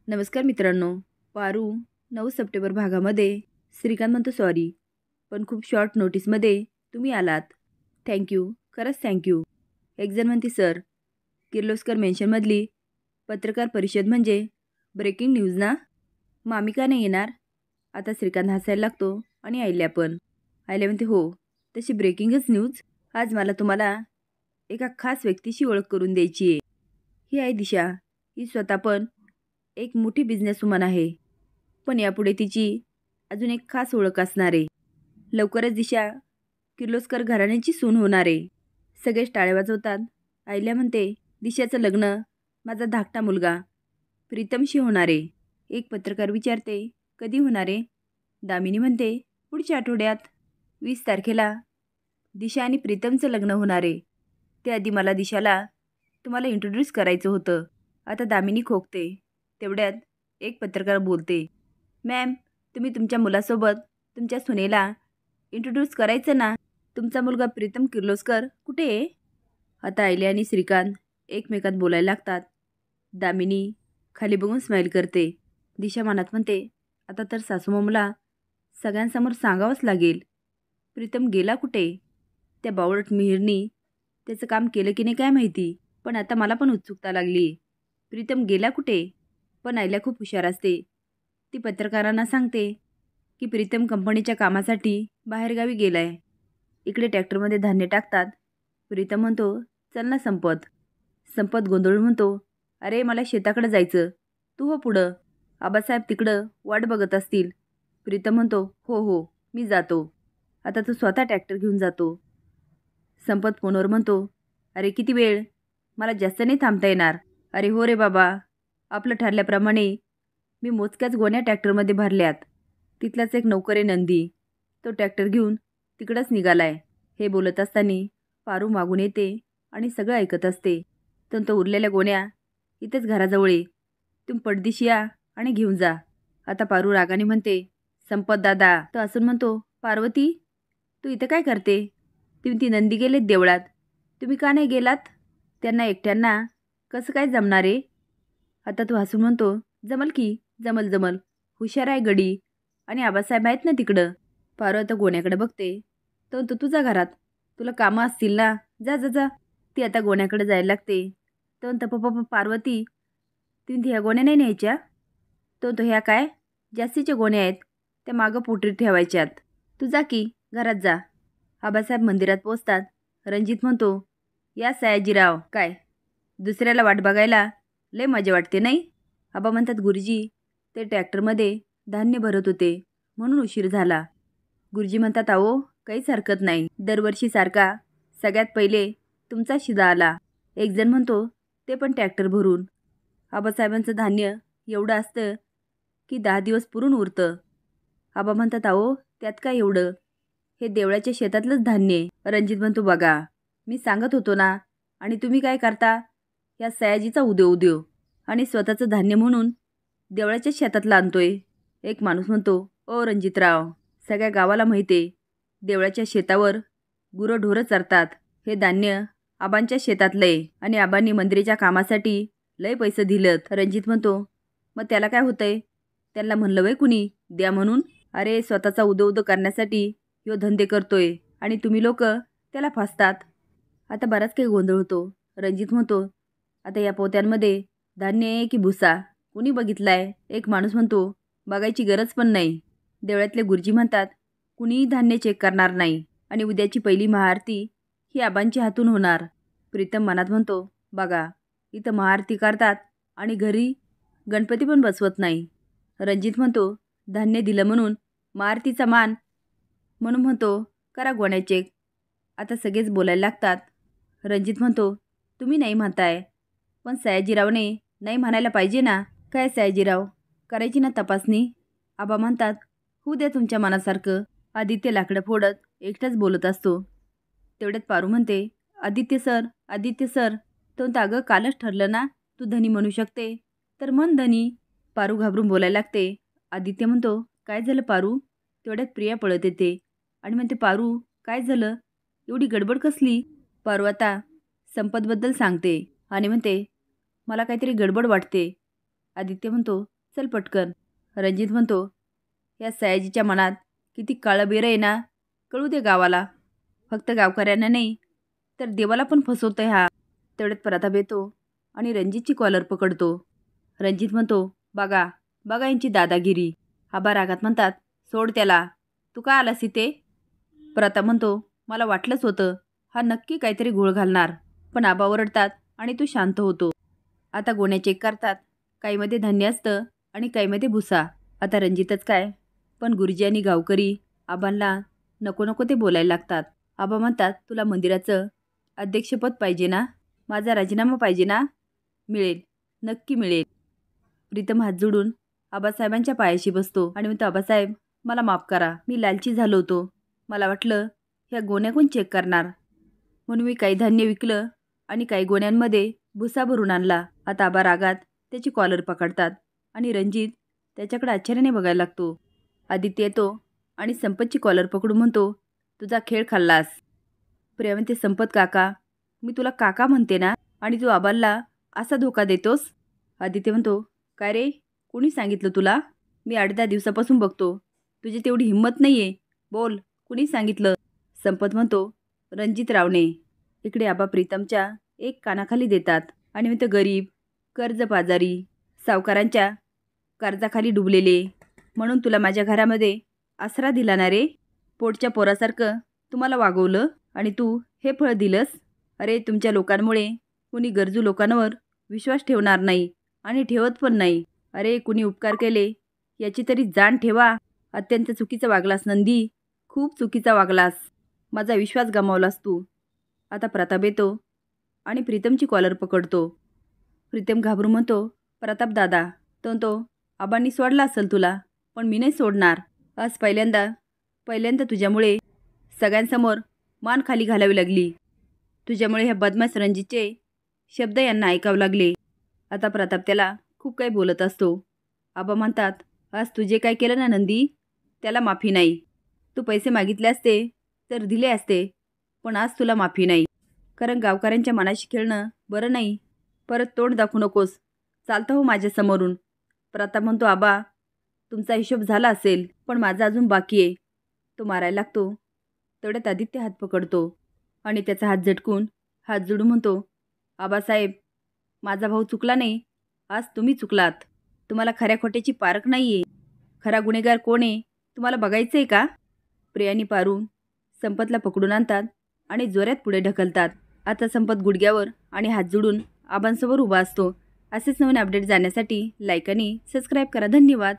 नमस्कार मित्रांनो. पारू 9 सप्टेंबर भागामध्ये श्रीकांत म्हणतो सॉरी, पण खूप शॉर्ट नोटीसमध्ये तुम्ही आलात. थँक्यू, खरंच थँक्यू. एक जण म्हणते सर, किर्लोस्कर मेन्शनमधली पत्रकार परिषद म्हणजे ब्रेकिंग न्यूज ना? मामी का नाही येणार? आता श्रीकांत हसायला लागतो आणि आयल्या पण. आयल्या म्हणते हो, तशी ब्रेकिंगच न्यूज. आज मला तुम्हाला एका खास व्यक्तीशी ओळख करून द्यायची आहे. ही आहे दिशा. ही स्वतः पण एक मोठी बिझनेसवुमन आहे, पण यापुढे तिची अजून एक खास ओळख असणार आहे. लवकरच दिशा किर्लोस्कर घराण्याची सून होणार आहे. सगळेच टाळ्या वाजवतात. आयल्या म्हणते दिशाचं लग्न माझा धाकटा मुलगा प्रीतमशी होणार आहे. एक पत्रकार विचारते कधी होणार आहे? दामिनी म्हणते पुढच्या आठवड्यात 20 तारखेला दिशा आणि प्रीतमचं लग्न होणार आहे. त्याआधी मला दिशाला तुम्हाला इंट्रोड्यूस करायचं होतं. आता दामिनी खोकते. तेवढ्यात एक पत्रकार बोलते, मॅम, तुम्ही तुमच्या मुलासोबत तुमच्या सुनेला इंट्रोड्यूस करायचं ना. तुमचा मुलगा प्रीतम किर्लोस्कर कुठे आहे? आता आयल्या आणि श्रीकांत एकमेकात बोलायला लागतात. दामिनी खाली बघून स्माईल करते. दिशा मनात म्हणते आता तर सासूमामूला सगळ्यांसमोर सांगावंच लागेल. प्रीतम गेला कुठे? त्या बावळट मिहिरनी त्याचं काम केलं की नाही काय माहिती, पण आता मला पण उत्सुकता लागली. प्रीतम गेला कुठे? पण आयल्या खूप हुशार असते. ती पत्रकारांना सांगते की प्रीतम कंपनीच्या कामासाठी बाहेरगावी गेलाय. इकडे ट्रॅक्टरमध्ये धान्य टाकतात. प्रीतम म्हणतो चल ना संपत. संपत गोंधळून म्हणतो अरे मला शेताकडे जायचं, तू हो पुढं. आबासाहेब तिकडं वाट बघत असतील. प्रीतम म्हणतो हो हो मी जातो. आता तो स्वतः ट्रॅक्टर घेऊन जातो. संपत फोनवर म्हणतो अरे किती वेळ, मला जास्त नाही थांबता येणार. अरे हो रे बाबा, आपलं ठरल्याप्रमाणे मी मोजक्याच गोण्या ट्रॅक्टरमध्ये भरल्यात. तिथलाच एक नौकर आहे नंदी, तो ट्रॅक्टर घेऊन तिकडंच निघालाय. हे बोलत असताना पारू मागून येते आणि सगळं ऐकत असते. तो उरलेल्या गोण्या इथेच घराजवळ आहे, तुम्ही पडदिशी या आणि घेऊन जा. आता पारू रागाने म्हणते संपत दादा. तो असून म्हणतो पार्वती, तू इथं काय करते? ती नंदी गेलेत देवळात, तुम्ही का नाही गेलात? त्यांना एकट्यांना कसं काय जमणार आहे? आता तू हसून म्हणतो जमल की, जमल जमल, हुशार आहे गडी, आणि आबासाहेब आहेत ना तिकडं. पारू आता गोण्याकडे बघते. तो तुझ्या घरात तुला कामं असतील ना, जा जा जा. ती आता गोण्याकडे जायला लागते. तो पार्वती, ती ह्या गोण्या नाही न्यायच्या. तो ह्या काय जास्तीच्या गोण्या आहेत, त्या मागं पोटरीत ठेवायच्यात. तू जा की घरात जा. आबासाहेब मंदिरात पोचतात. रणजित म्हणतो या सयाजीराव, काय दुसऱ्याला वाट बघायला लय मजा वाटते नाही? आबा म्हणतात गुरुजी, ते ट्रॅक्टरमध्ये धान्य भरत होते म्हणून उशीर झाला. गुरुजी म्हणतात अहो काहीच हरकत नाही, दरवर्षीसारखा सगळ्यात पहिले तुमचा शिदा आला. एक जण म्हणतो ते पण ट्रॅक्टर भरून. आबासाहेबांचं धान्य एवढं असतं की 10 दिवस पुरून उरतं. आबा म्हणतात अहो त्यात काय एवढं, हे देवळाच्या शेतातलंच धान्य आहे. रणजित म्हणतो बघा, मी सांगत होतो ना, आणि तुम्ही काय करता, या सयाजीचा उद्यो आणि स्वतःचं धान्य म्हणून देवळाच्या शेतातलं आणतोय. एक माणूस म्हणतो ओ रणजितराव, सगळ्या गावाला माहिती आहे देवळाच्या शेतावर गुरंढोरं चरतात. हे धान्य आबांच्या शेतातलं आहे आणि आबांनी मंदिराच्या कामासाठी लय पैसे दिलेत. रणजित म्हणतो मग त्याला काय होतंय? त्यांना म्हणलं वय कुणी द्या म्हणून? अरे स्वतःचा उदो करण्यासाठी ह्यो धंदे करतोय आणि तुम्ही लोक त्याला फासतात. आता बराच काही गोंधळ होतो. रणजित म्हणतो आता या पोत्यांमध्ये धान्य आहे की भुसा, कुणी बघितलाय? एक माणूस म्हणतो बघायची गरज पण नाही. देवळातले गुरुजी म्हणतात कुणीही धान्य चेक करणार नाही आणि उद्याची पहिली महाआरती ही आबांच्या हातून होणार. प्रीतम मनात म्हणतो बघा, इथं महाआरती करतात आणि घरी गणपती पण बसवत नाही. रणजित म्हणतो धान्य दिलं म्हणून महाआरतीचा मान, म्हणून म्हणतो करा गोण्या चेक. आता सगळेच बोलायला लागतात. रणजित म्हणतो तुम्ही नाही म्हणताय, पण सयाजीरावने नाही म्हणायला पाहिजे ना. काय सयाजीराव, करायची ना तपासणी? आबा म्हणतात होऊ द्या तुमच्या मनासारखं. आदित्य लाकडं फोडत एकटाच बोलत असतो. तेवढ्यात पारू म्हणते आदित्य सर. तो अगं कालच ठरलं ना, तू धनी म्हणू शकते तर म्हण धनी. पारू घाबरून बोलायला लागते. आदित्य म्हणतो काय झालं पारू? तेवढ्यात प्रिया पळत येते आणि म्हणते पारू काय झालं, एवढी गडबड कसली? पारू आता संपतबद्दल सांगते आणि म्हणते मला काहीतरी गडबड वाटते. आदित्य म्हणतो, चल पटकन. रणजित म्हणतो, या सयाजीच्या मनात किती काळबेर आहे ना, कळू दे गावाला. फक्त गावकऱ्यांना नाही तर देवाला पण फसवतोय हा. तेवढ्यात प्रताप येतो आणि रणजितची कॉलर पकडतो. रणजित म्हणतो, बघा बघा यांची दादागिरी. आबा रागात म्हणतात, सोड त्याला, तू का आलास इथे? प्रताप म्हणतो, मला वाटलंच होतं हा नक्की काहीतरी घोळ घालणार. पण आबा ओरडतात आणि तू शांत होतो. आता गोण्या चेक करतात. काहीमध्ये धान्य असतं आणि काहीमध्ये भुसा. आता रणजितच काय, पण गुरुजी आणि गावकरी आबांना नको नको ते बोलायला लागतात. आबा म्हणतात, तुला मंदिराचं अध्यक्षपद पाहिजे ना? माझा राजीनामा पाहिजे ना? मिळेल, नक्की मिळेल. प्रीतम हात जोडून आबासाहेबांच्या पायाशी बसतो आणि म्हणतो, आबासाहेब मला माफ करा. मी लालची झालो होतो. मला वाटलं ह्या गोण्या कोण चेक करणार, म्हणून मी काही धान्य विकलं आणि काही गोण्यांमध्ये भुसा भरून आणला. आता आबा रागात त्याची कॉलर पकडतात आणि रणजित त्याच्याकडे आश्चर्याने बघायला लागतो. आदित्य येतो आणि संपतची कॉलर पकडून म्हणतो, तुझा खेळ खाल्लास. प्रिया म्हणते, संपत काका, मी तुला काका म्हणते ना, आणि तू आबांना असा धोका देतोस? आदित्य म्हणतो, काय रे, कोणी सांगितलं तुला? मी 8-10 दिवसापासून बघतो, तुझी तेवढी हिंमत नाही आहे. बोल, कुणी सांगितलं? संपत म्हणतो, रणजित रावणे. इकडे आबा प्रीतमच्या एक कानाखाली देतात आणि म्हणते, गरीब, कर्जबाजारी, सावकारांच्या कर्जाखाली डुबलेले, म्हणून तुला माझ्या घरामध्ये आसरा दिला ना रे. पोटच्या पोरासारखं तुम्हाला वागवलं आणि तू हे फळ दिलंस. अरे, तुमच्या लोकांमुळे कुणी गरजू लोकांवर विश्वास ठेवणार नाही आणि ठेवत पण नाही. अरे, कुणी उपकार केले याची तरी जाण ठेवा. अत्यंत चुकीचा वागलास नंदी, खूप चुकीचा वागलास. माझा विश्वास गमावलास तू. आता प्रताप येतो आणि प्रीतमची कॉलर पकडतो. प्रीतम घाबरून म्हणतो, प्रताप दादा. तो आबांनी सोडला असेल तुला, पण मी नाही सोडणार. आज पहिल्यांदा तुझ्यामुळे सगळ्यांसमोर मान खाली घालावी लागली. तुझ्यामुळे ह्या बदमाश रणजितचे शब्द यांना ऐकावं लागले. आता प्रताप त्याला खूप काही बोलत असतो. आबा म्हणतात, आज तुझे काय केलं ना नंदी, त्याला माफी नाही. तू पैसे मागितले असते तर दिले असते, पण आज तुला माफी नाही. कारण गावकऱ्यांच्या मनाशी खेळणं बरं नाही. परत तोंड दाखवू नकोस, चालतं हो माझ्यासमोरून. प्रताप म्हणतो, आबा तुमचा हिशोब झाला असेल, पण माझा अजून बाकी आहे. तो मारायला लागतो. तेवढ्यात आदित्य हात पकडतो आणि त्याचा हात झटकून हात जोडून म्हणतो, आबासाहेब माझा भाऊ चुकला नाही, आज तुम्ही चुकलात. तुम्हाला खऱ्या खोट्याची पारख नाही आहे. खरा गुन्हेगार कोण आहे तुम्हाला बघायचं आहे का? प्रियानी पारू संपतला पकडून आणतात आणि जोरात पुढे ढकलतात. आता संपत गुडघ्यावर आणि हात जोडून आबांसमोर उभा असतो. असेच नवीन अपडेट जाण्यासाठी लाईक आणि सबस्क्राईब करा. धन्यवाद.